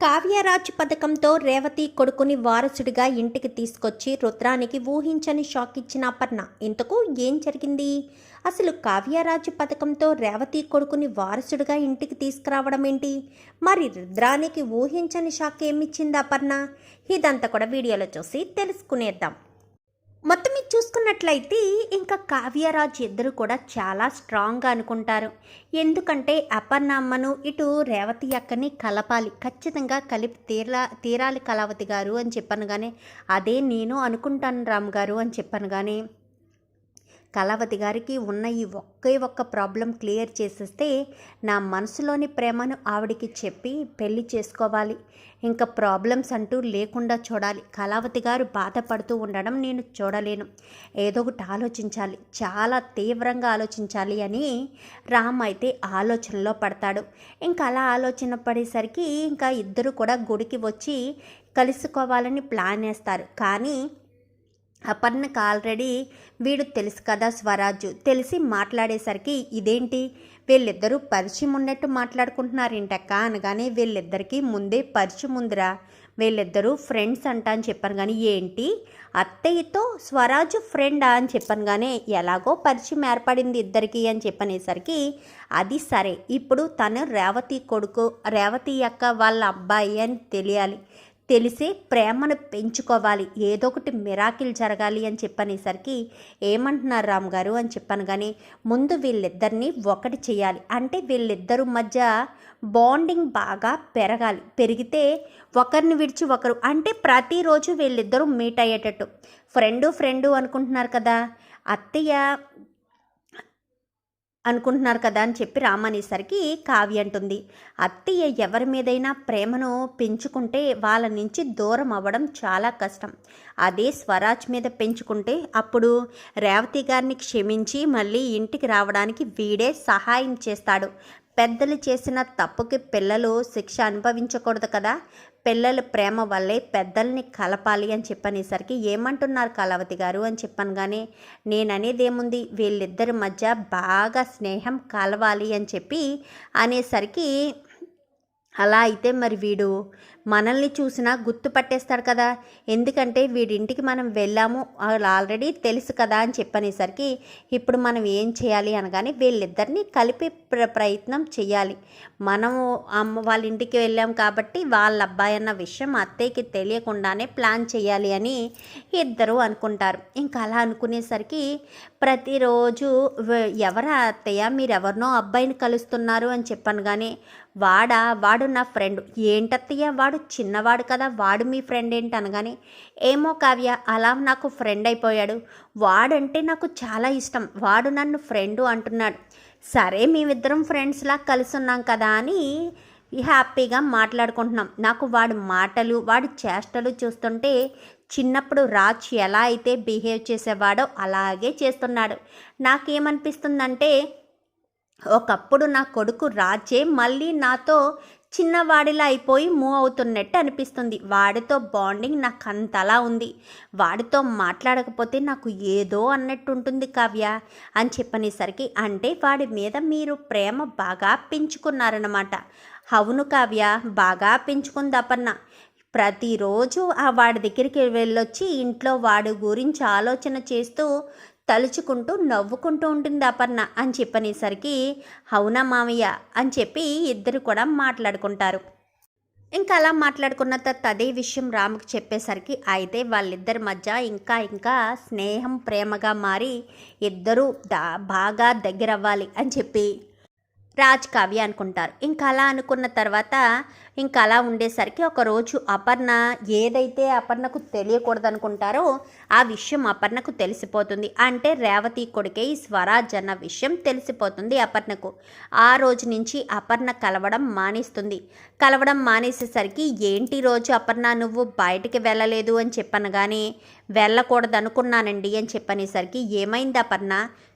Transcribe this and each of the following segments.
కావ్యరాజ్ పథకంతో రేవతి కొడుకుని వారసుడిగా ఇంటికి తీసుకొచ్చి రుద్రానికి ఊహించని షాక్ ఇచ్చిన అపర్ణ. ఇంతకు ఏం జరిగింది? అసలు కావ్యరాజ్ పథకంతో రేవతి కొడుకుని వారసుడిగా ఇంటికి తీసుకురావడం ఏంటి? మరి రుద్రానికి ఊహించని షాక్ ఏమిచ్చింది అపర్ణ? ఇదంతా కూడా వీడియోలో చూసి తెలుసుకునేద్దాం. మొత్తం మీరు చూసుకున్నట్లయితే ఇంకా కావ్యరాజ్ ఇద్దరు కూడా చాలా స్ట్రాంగ్గా అనుకుంటారు. ఎందుకంటే అపర్ణ అమ్మను ఇటు రేవతి అక్కని కలపాలి, ఖచ్చితంగా కలిపి తీరాలి కళావతి గారు అని చెప్పాను. కానీ అదే నేను అనుకుంటాను రామ్ గారు అని చెప్పాను. కానీ కళావతి గారికి ఉన్న ఈ ఒక్క ప్రాబ్లం క్లియర్ చేసేస్తే నా మనసులోని ప్రేమను ఆవిడికి చెప్పి పెళ్లి చేసుకోవాలి. ఇంకా ప్రాబ్లమ్స్ అంటూ లేకుండా చూడాలి. కళావతి గారు బాధపడుతూ ఉండడం నేను చూడలేను. ఏదో ఒకటి ఆలోచించాలి, చాలా తీవ్రంగా ఆలోచించాలి అని రామ్ అయితే ఆలోచనలో పడతాడు. ఇంకా అలా ఆలోచన పడేసరికి ఇంకా ఇద్దరు కూడా గుడికి వచ్చి కలుసుకోవాలని ప్లాన్ వేస్తారు. కానీ అపర్ణకు ఆల్రెడీ వీడు తెలుసు కదా స్వరాజు, తెలిసి మాట్లాడేసరికి ఇదేంటి వీళ్ళిద్దరూ పరిచయం ఉన్నట్టు మాట్లాడుకుంటున్నారేంటక్క అనగానే వీళ్ళిద్దరికీ ముందే పరిచయం ఉందిరా, వీళ్ళిద్దరూ ఫ్రెండ్స్ అంట అని చెప్పాను. కానీ ఏంటి అత్తయ్యతో స్వరాజు ఫ్రెండా అని చెప్పాను. కానీ ఎలాగో పరిచయం ఏర్పడింది ఇద్దరికి అని చెప్పనేసరికి అది సరే, ఇప్పుడు తను రేవతి కొడుకు, రేవతి అక్క వాళ్ళ అబ్బాయి అని తెలియాలి, తెలిసి ప్రేమను పెంచుకోవాలి, ఏదో ఒకటి మిరాకిల్ జరగాలి అని చెప్పనేసరికి ఏమంటున్నారు రామ్ గారు అని చెప్పాను. కానీ ముందు వీళ్ళిద్దరినీ ఒకటి చేయాలి, అంటే వీళ్ళిద్దరు మధ్య బాండింగ్ బాగా పెరగాలి. పెరిగితే ఒకరిని విడిచి ఒకరు, అంటే ప్రతిరోజు వీళ్ళిద్దరూ మీట్ అయ్యేటట్టు. ఫ్రెండు అనుకుంటున్నారు కదా, అత్తయ్య అనుకుంటున్నారు కదా అని చెప్పి రామనేసరికి కావ్య అంటుంది, అత్తయ్య ఎవరి మీదైనా ప్రేమను పెంచుకుంటే వాళ్ళ నుంచి దూరం అవ్వడం చాలా కష్టం. అదే స్వరాజ్ మీద పెంచుకుంటే అప్పుడు రేవతి గారిని క్షమించి మళ్ళీ ఇంటికి రావడానికి వీడే సహాయం చేస్తాడు. పెద్దలు చేసిన తప్పుకి పిల్లలు శిక్ష అనుభవించకూడదు కదా, పిల్లల ప్రేమ వల్లే పెద్దల్ని కలపాలి అని చెప్పనేసరికి ఏమంటున్నారు కళావతి గారు అని చెప్పాను. కానీ నేననేది ఏముంది, వీళ్ళిద్దరి మధ్య బాగా స్నేహం కలవాలి అని చెప్పి అనేసరికి అలా అయితే మరి వీడు మనల్ని చూసినా గుర్తుపట్టేస్తాడు కదా, ఎందుకంటే వీడింటికి మనం వెళ్ళాము ఆల్రెడీ తెలుసు కదా అని చెప్పనేసరికి ఇప్పుడు మనం ఏం చేయాలి అనగానే వీళ్ళిద్దరినీ కలిపే ప్రయత్నం చేయాలి. మనము అమ్మ వాళ్ళ ఇంటికి వెళ్ళాం కాబట్టి వాళ్ళ అబ్బాయి అన్న విషయం అత్తయ్యకి తెలియకుండానే ప్లాన్ చేయాలి అని ఇద్దరు అనుకుంటారు. ఇంకా అలా అనుకునేసరికి ప్రతిరోజు ఎవరా అత్తయ్య మీరెవరినో అబ్బాయిని కలుస్తున్నారు అని చెప్పాను. కానీ వాడు నా ఫ్రెండ్. ఏంటత్తయ్య వాడు చిన్నవాడు కదా, వాడు మీ ఫ్రెండ్ ఏంటి అనగానే ఏమో కావ్య అలా నాకు ఫ్రెండ్ అయిపోయాడు, వాడంటే నాకు చాలా ఇష్టం, వాడు నన్ను ఫ్రెండు అంటున్నాడు. సరే మేమిద్దరం ఫ్రెండ్స్లా కలిసి ఉన్నాం కదా అని హ్యాపీగా మాట్లాడుకుంటున్నాం. నాకు వాడి మాటలు వాడి చేష్టలు చూస్తుంటే చిన్నప్పుడు రాజ్ ఎలా అయితే బిహేవ్ చేసేవాడో అలాగే చేస్తున్నాడు. నాకేమనిపిస్తుందంటే ఒకప్పుడు నా కొడుకు రాజే మళ్ళీ నాతో చిన్నవాడిలా అయిపోయి మూవ్ అవుతున్నట్టు అనిపిస్తుంది. వాడితో బాండింగ్ నాకు అంతలా ఉంది, వాడితో మాట్లాడకపోతే నాకు ఏదో అన్నట్టు ఉంటుంది కావ్య అని చెప్పనేసరికి అంటే వాడి మీద మీరు ప్రేమ బాగా పెంచుకున్నారన్నమాట. అవును కావ్య, బాగా పెంచుకుంది అపర్ణ. ప్రతిరోజు వాడి దగ్గరికి వెళ్ళొచ్చి ఇంట్లో వాడి గురించి ఆలోచన చేస్తూ తలుచుకుంటూ నవ్వుకుంటూ ఉంటుంది అపర్ణ అని చెప్పనేసరికి అవునా మామయ్య అని చెప్పి ఇద్దరు కూడా మాట్లాడుకుంటారు. ఇంకా అలా మాట్లాడుకున్న తర్వాత అదే విషయం రాముకి చెప్పేసరికి అయితే వాళ్ళిద్దరి మధ్య ఇంకా స్నేహం ప్రేమగా మారి ఇద్దరూ బాగా దగ్గర అవ్వాలి అని చెప్పి రాజ్ కావ్య అనుకుంటారు. ఇంకా అలా అనుకున్న తర్వాత ఇంకా అలా ఉండేసరికి ఒకరోజు అపర్ణ ఏదైతే అపర్ణకు తెలియకూడదు అనుకుంటారో ఆ విషయం అపర్ణకు తెలిసిపోతుంది. అంటే రేవతి కొడుకే ఈ స్వరాజ్ అన్న విషయం తెలిసిపోతుంది అపర్ణకు. ఆ రోజు నుంచి అపర్ణ కలవడం మానేసేసరికి ఏంటి రోజు అపర్ణ నువ్వు బయటికి వెళ్ళలేదు అని చెప్పాను. కానీ వెళ్ళకూడదు అనుకున్నానండి అని చెప్పనేసరికి ఏమైంది అపర్ణ,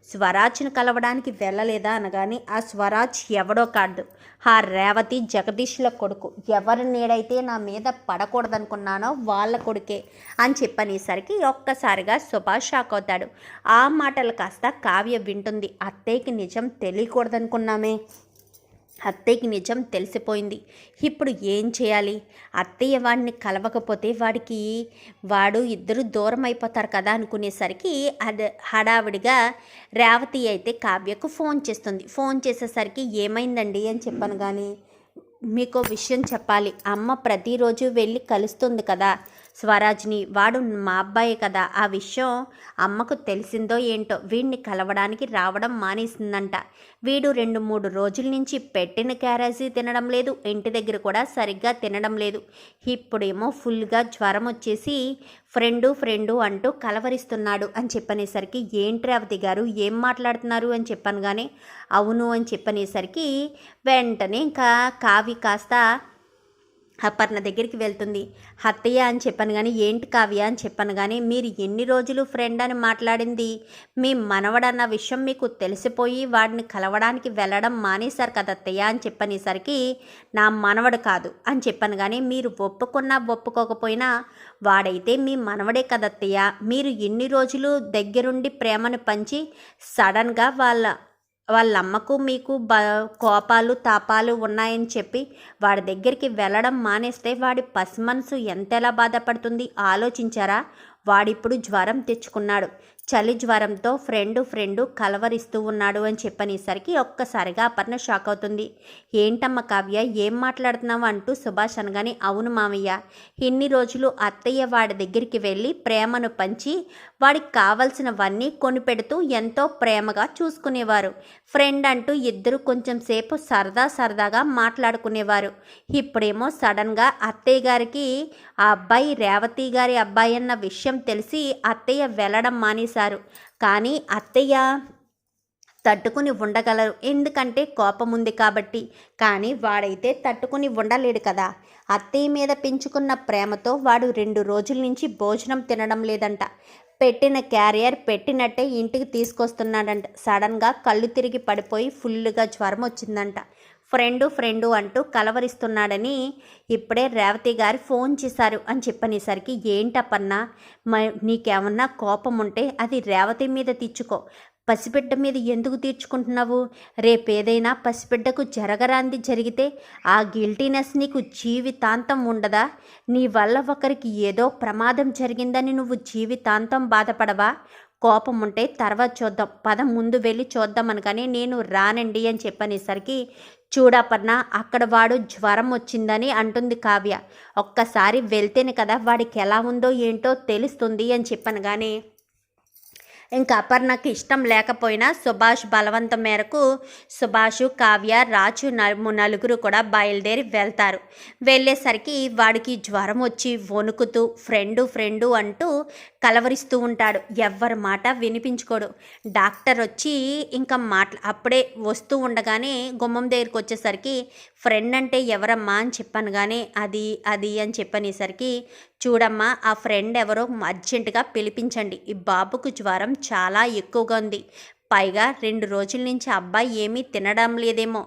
స్వరాజ్ను కలవడానికి వెళ్ళలేదా అనగానే ఆ స్వరాజ్ ఎవడో కాదు, ఆ రేవతి జగదీష్ల కొడుకు. ఎవరి నీడైతే నా మీద పడకూడదనుకున్నానో వాళ్ళ కొడుకే అని చెప్పనేసరికి ఒక్కసారిగా సుభాష్ షాక్ అవుతాడు. ఆ మాటలు కాస్త కావ్య వింటుంది. అత్తయ్యకి నిజం తెలియకూడదనుకున్నామే, అత్తయ్యకి నిజం తెలిసిపోయింది. ఇప్పుడు ఏం చేయాలి? అత్తయ్య వాడిని కలవకపోతే వాడు ఇద్దరు దూరం అయిపోతారు కదా అనుకునేసరికి అది హడావిడిగా రేవతి అయితే కావ్యకు ఫోన్ చేస్తుంది. ఫోన్ చేసేసరికి ఏమైందండి అని చెప్పాను. కానీ మీకో విషయం చెప్పాలి, అమ్మ ప్రతిరోజు వెళ్ళి కలుస్తుంది కదా స్వరాజ్ని, వాడు మా అబ్బాయే కదా. ఆ విషయం అమ్మకు తెలిసిందో ఏంటో వీడిని కలవడానికి రావడం మానేసిందంట. వీడు 2-3 రోజుల నుంచి పెట్టిన క్యారేజీ తినడం లేదు, ఇంటి దగ్గర కూడా సరిగ్గా తినడం లేదు. ఇప్పుడేమో ఫుల్గా జ్వరం వచ్చేసి ఫ్రెండు అంటూ కలవరిస్తున్నాడు అని చెప్పనేసరికి ఏంటి రేవతి గారు ఏం మాట్లాడుతున్నారు అని చెప్పాను. కానీ అవును అని చెప్పనేసరికి వెంటనే ఇంకా కావి కాస్త అపర్ణ దగ్గరికి వెళ్తుంది. అత్తయ్య అని చెప్పాను కానీ ఏంటి కావ్య అని చెప్పాను. కానీ మీరు ఎన్ని రోజులు ఫ్రెండ్ అని మాట్లాడింది మీ మనవడన్న విషయం మీకు తెలిసిపోయి వాడిని కలవడానికి వెళ్ళడం మానేశారు కదా అత్తయ్య అని చెప్పనేసరికి నా మనవడు కాదు అని చెప్పాను. కానీ మీరు ఒప్పుకున్నా ఒప్పుకోకపోయినా వాడైతే మీ మనవడే కదత్తయ్య. మీరు ఎన్ని రోజులు దగ్గరుండి ప్రేమను పంచి సడన్గా వాళ్ళ అమ్మకు మీకు కోపాలు తాపాలు ఉన్నాయని చెప్పి వాడి దగ్గరికి వెళ్ళడం మానేస్తే వాడి పసిమనసు ఎంతలా బాధపడుతుంది ఆలోచించారా? వాడిప్పుడు జ్వరం తెచ్చుకున్నాడు. చలి జ్వరంతో ఫ్రెండు కలవరిస్తూ ఉన్నాడు అని చెప్పనేసరికి ఒక్కసారిగా అపర్ణ షాక్ అవుతుంది. ఏంటమ్మ కావ్య ఏం మాట్లాడుతున్నావు అంటూ సుభాష్ అనగానే అవును మామయ్య, ఇన్ని రోజులు అత్తయ్య వాడి దగ్గరికి వెళ్ళి ప్రేమను పంచి వాడికి కావలసినవన్నీ కొనిపెడుతూ ఎంతో ప్రేమగా చూసుకునేవారు. ఫ్రెండ్ అంటూ ఇద్దరు కొంచెం సేపు సరదాగా మాట్లాడుకునేవారు. ఇప్పుడేమో సడన్గా అత్తయ్య గారికి ఆ అబ్బాయి రేవతి గారి అబ్బాయి అన్న విషయం తెలిసి అత్తయ్య వెళ్ళడం మానేశారు. కానీ అత్తయ్య తట్టుకుని ఉండగలరు, ఎందుకంటే కోపం ఉంది కాబట్టి. కానీ వాడైతే తట్టుకుని ఉండలేడు కదా. అత్తయ్య మీద పెంచుకున్న ప్రేమతో వాడు 2 రోజుల నుంచి భోజనం తినడం లేదంట. పెట్టిన క్యారియర్ పెట్టినట్టే ఇంటికి తీసుకొస్తున్నాడంట. సడన్గా కళ్ళు తిరిగి పడిపోయి ఫుల్గా జ్వరం వచ్చిందంట. ఫ్రెండు అంటూ కలవరిస్తున్నాడని ఇప్పుడే రేవతి గారు ఫోన్ చేశారు అని చెప్పనేసరికి ఏంటప్పన్నా నీకేమన్నా కోపం ఉంటే అది రేవతి మీద తీర్చుకో, పసిబిడ్డ మీద ఎందుకు తీర్చుకుంటున్నావు? రేపేదైనా పసిబిడ్డకు జరగరాంది జరిగితే ఆ గిల్టీనెస్ నీకు జీవితాంతం ఉండదా? నీ వల్ల ఒకరికి ఏదో ప్రమాదం జరిగిందని నువ్వు జీవితాంతం బాధపడవా? కోపం ఉంటే తర్వాత చూద్దాం, పద ముందు వెళ్ళి చూద్దామని. కానీ నేను రానండి అని చెప్పనేసరికి చూడపర్ణ అక్కడ వాడు జ్వరం వచ్చిందని అంటుంది కావ్య. ఒక్కసారి వెళ్తేనే కదా వాడికి ఎలా ఉందో ఏంటో తెలుస్తుంది అని చెప్పాను. కానీ ఇంకా అపర్ణకి ఇష్టం లేకపోయినా సుభాష్ బలవంతం మేరకు సుభాష్, కావ్య, రాజు నలుగురు కూడా బయలుదేరి వెళ్తారు. వెళ్ళేసరికి వాడికి జ్వరం వచ్చి వణుకుతూ ఫ్రెండు అంటూ కలవరిస్తూ ఉంటాడు. ఎవ్వరి మాట వినిపించుకోడు. డాక్టర్ వచ్చి ఇంకా అప్పుడే వస్తూ ఉండగానే గుమ్మం దగ్గరికి వచ్చేసరికి ఫ్రెండ్ అంటే ఎవరమ్మా అని చెప్పాను. కానీ అది అని చెప్పనేసరికి చూడమ్మా ఆ ఫ్రెండ్ ఎవరో అర్జెంటుగా పిలిపించండి, ఈ బాబుకు జ్వరం చాలా ఎక్కువగా ఉంది, పైగా 2 రోజుల నుంచి అబ్బాయి ఏమీ తినడం లేదేమో,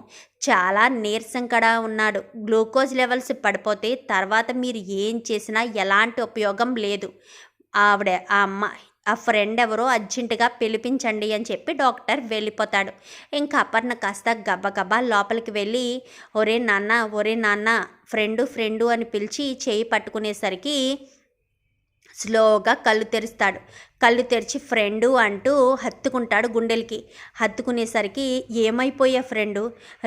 చాలా నీరసం కూడా ఉన్నాడు, గ్లూకోజ్ లెవెల్స్ పడిపోతే తర్వాత మీరు ఏం చేసినా ఎలాంటి ఉపయోగం లేదు, ఆ ఫ్రెండ్ ఎవరో అర్జెంటుగా పిలిపించండి అని చెప్పి డాక్టర్ వెళ్ళిపోతాడు. ఇంకా అపర్ణ కాస్త గబగబా లోపలికి వెళ్ళి ఒరే నాన్న ఫ్రెండు అని పిలిచి చేయి పట్టుకునేసరికి స్లోగా కళ్ళు తెరుస్తాడు. కళ్ళు తెరిచి ఫ్రెండు అంటూ హత్తుకుంటాడు గుండెలకి. హత్తుకునేసరికి ఏమైపోయా ఫ్రెండు,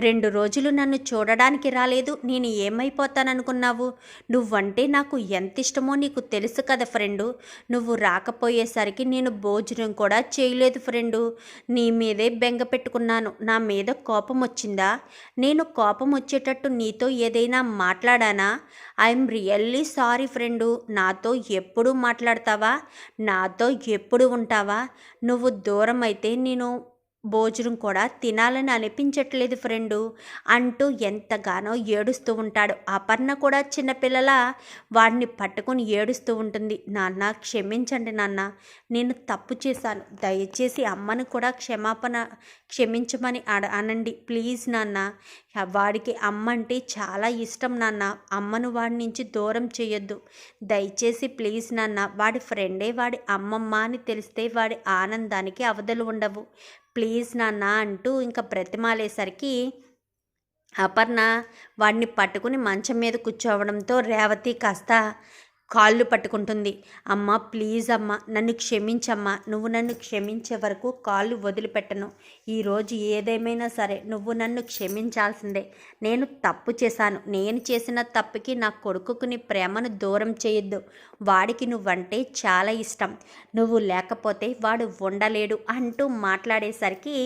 2 రోజులు నన్ను చూడడానికి రాలేదు, నేను ఏమైపోతాననుకున్నావు? నువ్వంటే నాకు ఎంత ఇష్టమో నీకు తెలుసు కదా ఫ్రెండు, నువ్వు రాకపోయేసరికి నేను భోజనం కూడా చేయలేదు ఫ్రెండు, నీ మీదే బెంగ పెట్టుకున్నాను, నా మీద కోపం వచ్చిందా? నేను కోపం వచ్చేటట్టు నీతో ఏదైనా మాట్లాడానా? ఐఎమ్ రియల్లీ సారీ ఫ్రెండు, నాతో ఎప్పుడు మాట్లాడతావా? నాతో ఎప్పుడు ఉంటావా? నువ్వు దూరం అయితే నేను భోజనం కూడా తినాలని అనిపించట్లేదు ఫ్రెండు అంటూ ఎంతగానో ఏడుస్తూ ఉంటాడు. అపర్ణ కూడా చిన్నపిల్లల వాడిని పట్టుకొని ఏడుస్తూ ఉంటుంది. నాన్న క్షమించండి నాన్న, నేను తప్పు చేశాను, దయచేసి అమ్మను కూడా క్షమించమని అనండి ప్లీజ్ నాన్న, వాడికి అమ్మ అంటే చాలా ఇష్టం నాన్న, అమ్మను వాడి నుంచి దూరం చేయొద్దు, దయచేసి ప్లీజ్ నాన్న, వాడి ఫ్రెండే వాడి అమ్మమ్మ అని తెలిస్తే వాడి ఆనందానికి అవధులు ఉండవు, ప్లీజ్ నాన్న అంటూ ఇంకా బ్రతిమాలేసరికి అపర్ణ వాడిని పట్టుకుని మంచం మీద కూర్చోవడంతో రేవతి కాస్త కాళ్ళు పట్టుకుంటుంది. అమ్మ ప్లీజ్ అమ్మ, నన్ను క్షమించమ్మా, నువ్వు నన్ను క్షమించే వరకు కాళ్ళు వదిలిపెట్టను. ఈరోజు ఏదేమైనా సరే నువ్వు నన్ను క్షమించాల్సిందే. నేను తప్పు చేశాను. నేను చేసిన తప్పుకి నా కొడుకుకు నీ ప్రేమను దూరం చేయొద్దు. వాడికి నువ్వంటే చాలా ఇష్టం. నువ్వు లేకపోతే వాడు ఉండలేడు అంటూ మాట్లాడేసరికి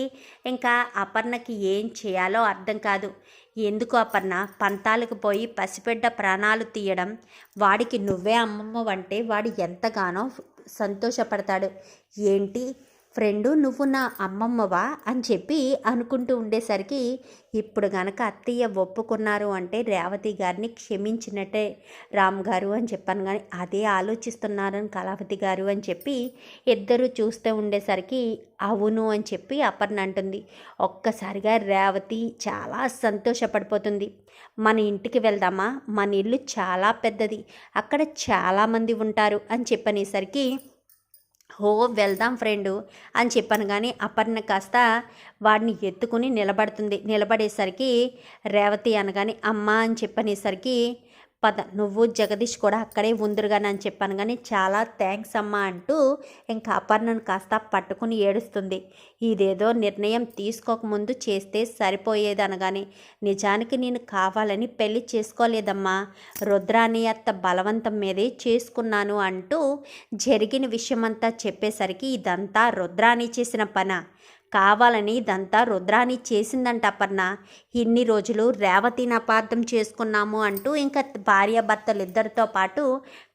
ఇంకా అపర్ణకి ఏం చేయాలో అర్థం కాదు. ఎందుకు అపర్ణ పంతాలకు పోయి పసిబిడ్డ ప్రాణాలు తీయడం? వాడికి నువ్వే అమ్మమ్మవంటే వాడు ఎంతగానో సంతోషపడతాడు. ఏంటి ఫ్రెండు నువ్వు నా అమ్మమ్మవా అని చెప్పి అనుకుంటూ ఉండేసరికి ఇప్పుడు గనక అత్తయ్య ఒప్పుకున్నారు అంటే రేవతి గారిని క్షమించినట్టే రామ్ గారు అని చెప్పాను. కానీ అదే ఆలోచిస్తున్నారని కళావతి గారు అని చెప్పి ఇద్దరు చూస్తూ ఉండేసరికి అవును అని చెప్పి అపర్ణ అంటుంది. ఒక్కసారిగా రేవతి చాలా సంతోషపడిపోతుంది. మన ఇంటికి వెళ్దామా, మన ఇల్లు చాలా పెద్దది, అక్కడ చాలామంది ఉంటారు అని చెప్పనేసరికి ఓ వెళ్దాం ఫ్రెండు అని చెప్పాను. కానీ అపర్ణ కాస్త వాడిని ఎత్తుకుని నిలబడేసరికి రేవతి అనగానే అమ్మ అని చెప్పనేసరికి పద నువ్వు జగదీష్ కూడా అక్కడే ఉందిరుగాని అని చెప్పాను. కానీ చాలా థ్యాంక్స్ అమ్మా అంటూ ఇంకా అపర్ణను కాస్త పట్టుకుని ఏడుస్తుంది. ఇదేదో నిర్ణయం తీసుకోకముందు చేస్తే సరిపోయేది అనగానే నిజానికి నేను కావాలని పెళ్లి చేసుకోలేదమ్మా, రుద్రాని అత్త బలవంతం మీదే చేసుకున్నాను అంటూ జరిగిన విషయమంతా చెప్పేసరికి ఇదంతా రుద్రాని చేసిన పనా, కావాలని ఇదంతా రుద్రాని చేసిందంట అపర్ణ. ఇన్ని రోజులు రేవతిని అపార్థం చేసుకున్నాము అంటూ ఇంకా భార్యాభర్తలు ఇద్దరితో పాటు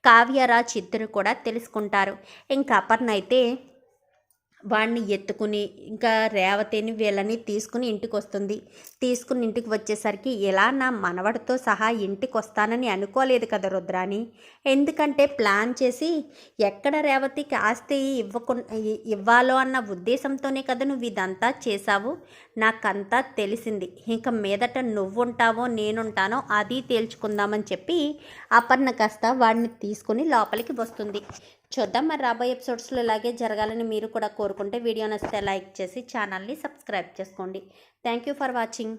కావ్యరాజ్ ఇద్దరు కూడా తెలుసుకుంటారు. ఇంకా అపర్ణ అయితే వాడిని ఎత్తుకుని ఇంకా రేవతిని వీళ్ళని తీసుకుని ఇంటికి వస్తుంది. తీసుకుని ఇంటికి వచ్చేసరికి ఇలా నా మనవడితో సహా ఇంటికి వస్తానని అనుకోలేదు కదా రుద్రాని. ఎందుకంటే ప్లాన్ చేసి ఎక్కడ రేవతికి ఆస్తి ఇవ్వాలో అన్న ఉద్దేశంతోనే కదా నువ్వు ఇదంతా చేశావు. నాకంతా తెలిసింది. ఇంకా మీదట నువ్వుంటావో నేనుంటానో అది తేల్చుకుందామని చెప్పి అపర్ణ కాస్త వాడిని తీసుకుని లోపలికి వస్తుంది. చూద్దాం మరి రాబోయే ఎపిసోడ్స్లో ఇలాగే జరగాలని మీరు కూడా కోరుకుంటే వీడియో నచ్చితే లైక్ చేసి ఛానల్ని సబ్స్క్రైబ్ చేసుకోండి. Thank you for watching.